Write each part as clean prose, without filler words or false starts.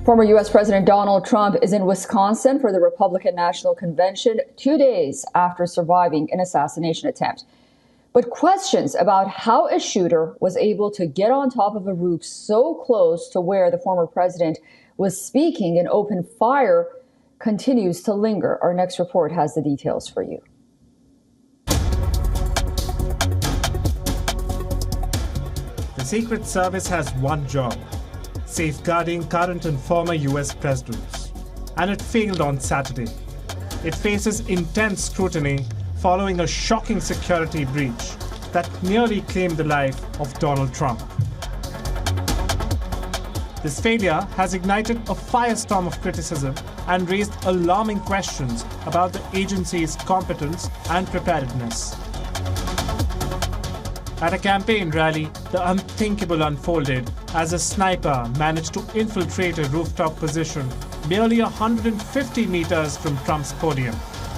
Former U.S. President Donald Trump is in Wisconsin for the Republican National Convention 2 days after surviving an assassination attempt. But questions about how a shooter was able to get on top of a roof so close to where the former president was speaking and open fire continues to linger. Our next report has the details for you. The Secret Service has one job: safeguarding current and former U.S. presidents. And it failed on Saturday. It faces intense scrutiny following a shocking security breach that nearly claimed the life of Donald Trump. This failure has ignited a firestorm of criticism and raised alarming questions about the agency's competence and preparedness. At a campaign rally, the unthinkable unfolded as a sniper managed to infiltrate a rooftop position merely 150 meters from Trump's podium.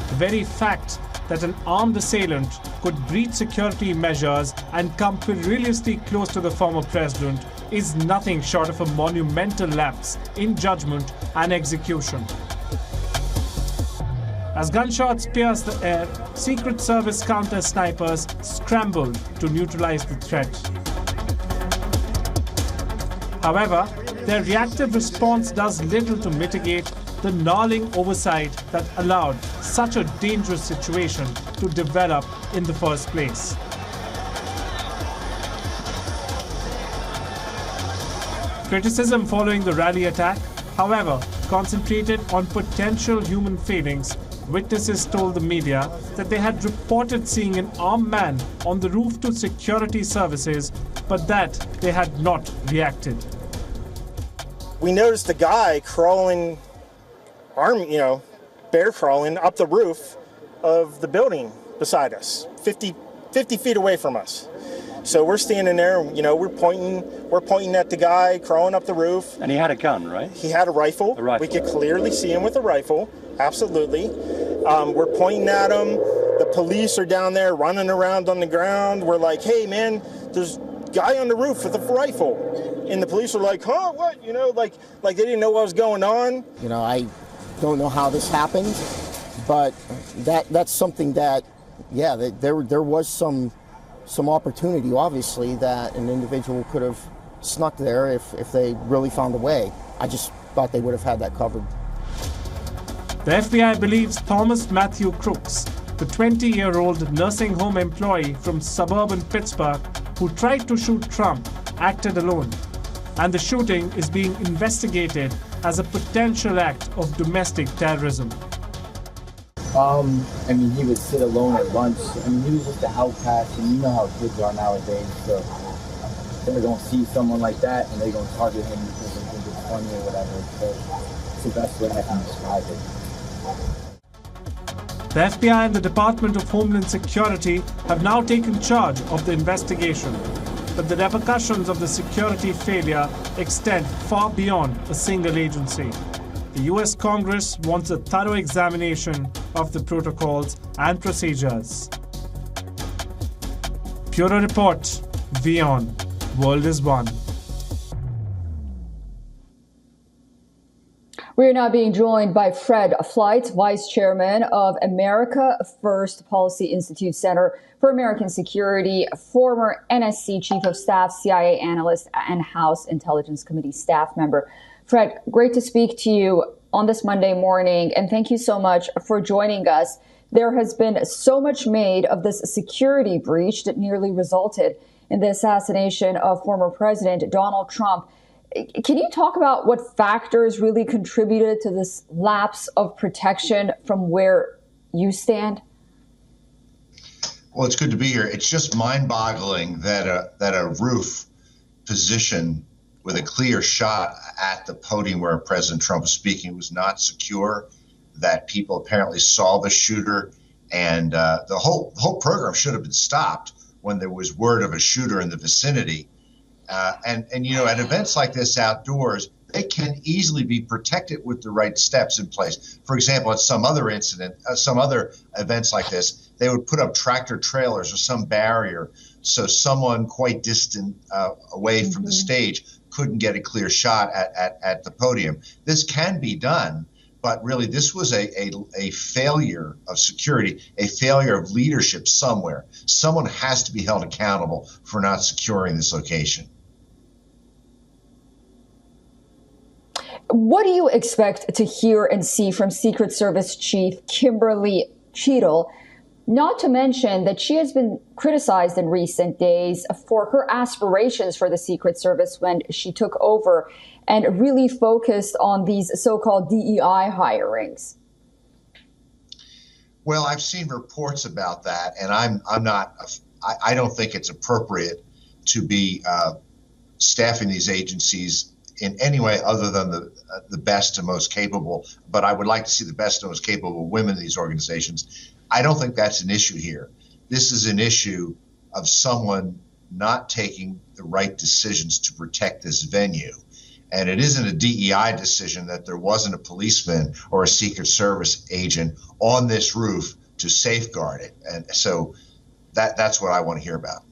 The very fact that an armed assailant could breach security measures and come perilously close to the former president is nothing short of a monumental lapse in judgment and execution. As gunshots pierced the air, Secret Service counter-snipers scrambled to neutralize the threat. However, their reactive response does little to mitigate the gnarling oversight that allowed such a dangerous situation to develop in the first place. Criticism following the rally attack, however, concentrated on potential human failings. Witnesses told the media that they had reported seeing an armed man on the roof to security services, but that they had not reacted. We noticed a guy crawling, bear crawling up the roof of the building beside us, 50 feet away from us. So we're standing there, we're pointing at the guy crawling up the roof. And he had a gun, right? He had a rifle. We could clearly see him with a rifle, absolutely. We're pointing at him. The police are down there running around on the ground. We're like, hey, man, there's a guy on the roof with a rifle. And the police are like, huh, what? Like they didn't know what was going on. I don't know how this happened, but that's something that, there was some opportunity, obviously, that an individual could have snuck there if they really found a way. I just thought they would have had that covered. The FBI believes Thomas Matthew Crooks, the 20-year-old nursing home employee from suburban Pittsburgh who tried to shoot Trump, acted alone. And the shooting is being investigated as a potential act of domestic terrorism. He would sit alone at lunch. He was just an outcast, and you know how kids are nowadays. So they're going to see someone like that, and they're going to target him because they think it's funny or whatever. So it's the best way I can describe it. The FBI and the Department of Homeland Security have now taken charge of the investigation, but the repercussions of the security failure extend far beyond a single agency. The U.S. Congress wants a thorough examination of the protocols and procedures. Bureau Report, WION, World is One. We are now being joined by Fred Flight, Vice Chairman of America First Policy Institute Center for American Security, former NSC Chief of Staff, CIA analyst, and House Intelligence Committee staff member. Fred, great to speak to you on this Monday morning, and thank you so much for joining us. There has been so much made of this security breach that nearly resulted in the assassination of former President Donald Trump. Can you talk about what factors really contributed to this lapse of protection from where you stand? Well, it's good to be here. It's just mind-boggling that a roof position with a clear shot at the podium where President Trump was speaking was not secure, that people apparently saw the shooter, and the whole program should have been stopped when there was word of a shooter in the vicinity. And at events like this outdoors, they can easily be protected with the right steps in place. For example, at some other events like this, they would put up tractor trailers or some barrier so someone quite distant away from the stage couldn't get a clear shot at the podium. This can be done, but really this was a failure of security, a failure of leadership somewhere. Someone has to be held accountable for not securing this location. What do you expect to hear and see from Secret Service Chief Kimberly Cheadle? Not to mention that she has been criticized in recent days for her aspirations for the Secret Service when she took over and really focused on these so-called DEI hirings. Well, I've seen reports about that, and I don't think it's appropriate to be staffing these agencies in any way other than the best and most capable. But I would like to see the best and most capable women in these organizations. I don't think that's an issue here. This is an issue of someone not taking the right decisions to protect this venue. And it isn't a DEI decision that there wasn't a policeman or a Secret Service agent on this roof to safeguard it. And so that's what I want to hear about.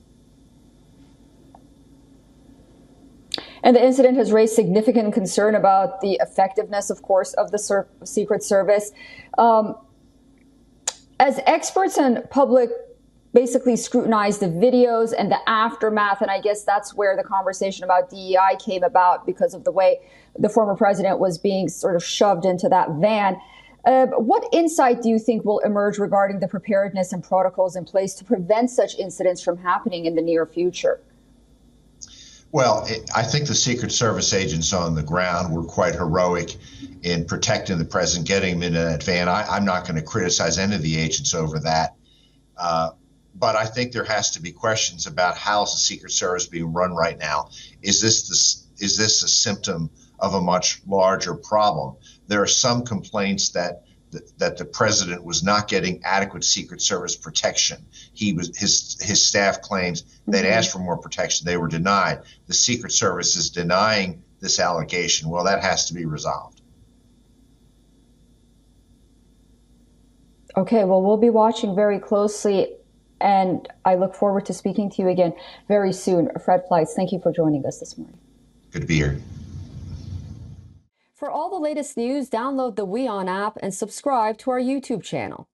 And the incident has raised significant concern about the effectiveness, of course, of the Secret Service. As experts and public basically scrutinize the videos and the aftermath, and I guess that's where the conversation about DEI came about because of the way the former president was being sort of shoved into that van. What insight do you think will emerge regarding the preparedness and protocols in place to prevent such incidents from happening in the near future? Well, I think the Secret Service agents on the ground were quite heroic in protecting the president, getting him in that van. I'm not going to criticize any of the agents over that. But I think there has to be questions about how is the Secret Service being run right now. Is this a symptom of a much larger problem? There are some complaints that the president was not getting adequate Secret Service protection. His staff claims they'd asked for more protection. They were denied. The Secret Service is denying this allegation. Well, that has to be resolved. Okay, well, we'll be watching very closely, and I look forward to speaking to you again very soon. Fred Fleitz, thank you for joining us this morning. Good to be here. For all the latest news, download the WION app and subscribe to our YouTube channel.